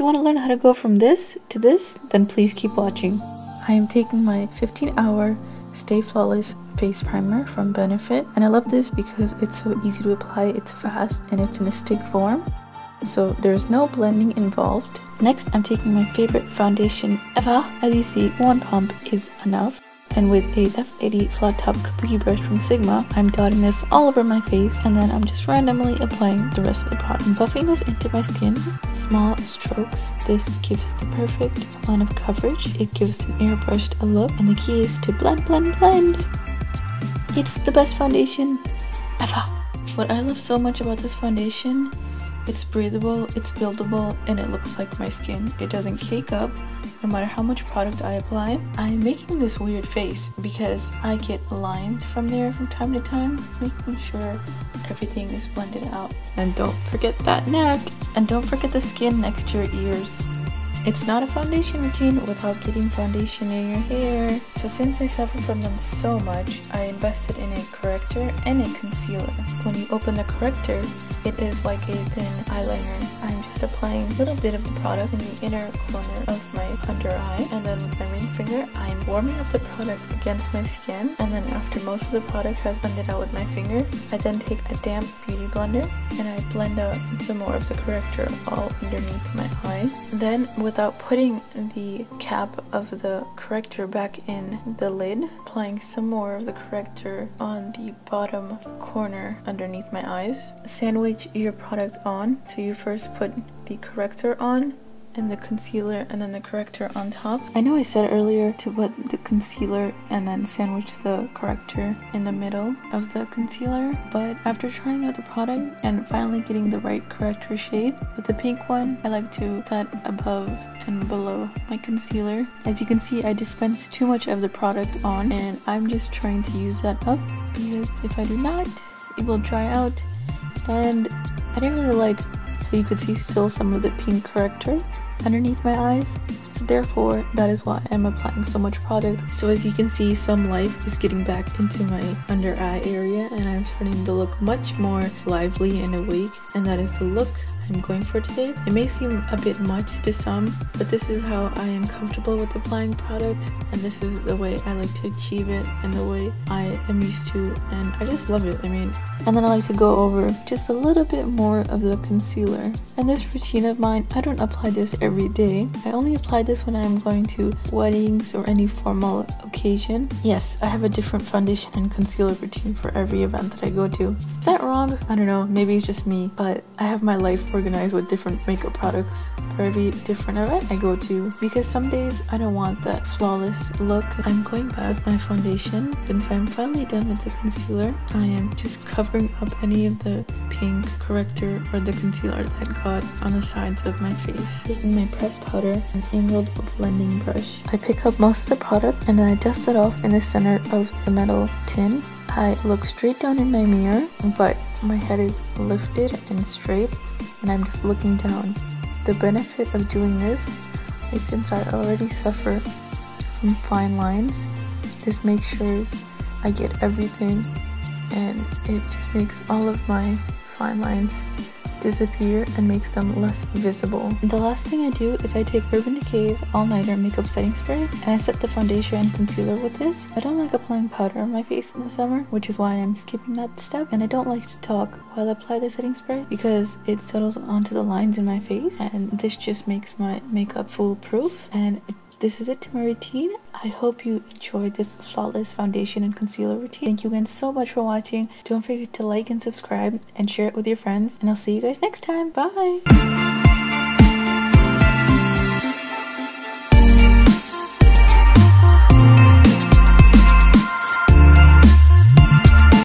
you want to learn how to go from this to this, then please keep watching. I am taking my 15-hour Stay Flawless face primer from Benefit, and I love this because it's so easy to apply, it's fast, and it's in a stick form, so there's no blending involved. Next, I'm taking my favorite foundation ever. As you see, one pump is enough. And with a F80 flat top Kabuki brush from Sigma, I'm dotting this all over my face, and then I'm just randomly applying the rest of the product. I'm buffing this into my skin, small strokes. This gives the perfect amount of coverage. It gives an airbrushed look, and the key is to blend, blend, blend. It's the best foundation ever. What I love so much about this foundation, it's breathable, it's buildable, and it looks like my skin. It doesn't cake up no matter how much product I apply. I'm making this weird face because I get lined from there from time to time, making sure everything is blended out. And don't forget that neck, and don't forget the skin next to your ears. It's not a foundation routine without getting foundation in your hair. So since I suffer from them so much, I invested in a corrector and a concealer. When you open the corrector, it is like a thin eyeliner. I'm just applying a little bit of the product in the inner corner of my under eye, and then with my ring finger, I'm warming up the product against my skin, and then after most of the product has blended out with my finger, I then take a damp beauty blender and I blend out some more of the corrector all underneath my eye. Then, without putting the cap of the corrector back in the lid, applying some more of the corrector on the bottom corner underneath my eyes. Sandwich your product on, so you first put the corrector on and the concealer and then the corrector on top. I know I said earlier to put the concealer and then sandwich the corrector in the middle of the concealer, but after trying out the product and finally getting the right corrector shade with the pink one, I like to set above and below my concealer. As you can see, I dispensed too much of the product on, and I'm just trying to use that up because if I do not, it will dry out. And I didn't really like how you could see still some of the pink corrector underneath my eyes, so therefore that is why I'm applying so much product. So as you can see, some life is getting back into my under eye area, and I'm starting to look much more lively and awake, and that is the look I'm going for today. It may seem a bit much to some, but this is how I am comfortable with applying product, and this is the way I like to achieve it and the way I am used to, and I just love it. I mean, and then I like to go over just a little bit more of the concealer. And this routine of mine, I don't apply this every day. I only apply this when I'm going to weddings or any formal occasion. Yes, I have a different foundation and concealer routine for every event that I go to. Is that wrong? I don't know, maybe it's just me, but I have my life organized with different makeup products for every different event I go to, because some days I don't want that flawless look. I'm going back with my foundation. Since I'm finally done with the concealer, I am just covering up any of the pink corrector or the concealer that got on the sides of my face. Taking my pressed powder and angled blending brush, I pick up most of the product and then I dust it off in the center of the metal tin. I look straight down in my mirror, but my head is lifted and straight, and I'm just looking down. The benefit of doing this is, since I already suffer from fine lines, this makes sure I get everything, and it just makes all of my fine lines disappear and makes them less visible. The last thing I do is I take Urban Decay's All Nighter Makeup Setting Spray, and I set the foundation and concealer with this. I don't like applying powder on my face in the summer, which is why I'm skipping that step, and I don't like to talk while I apply the setting spray because it settles onto the lines in my face, and this just makes my makeup foolproof. And this is it to my routine. I hope you enjoyed this flawless foundation and concealer routine. Thank you again so much for watching. Don't forget to like and subscribe and share it with your friends, and I'll see you guys next time. Bye!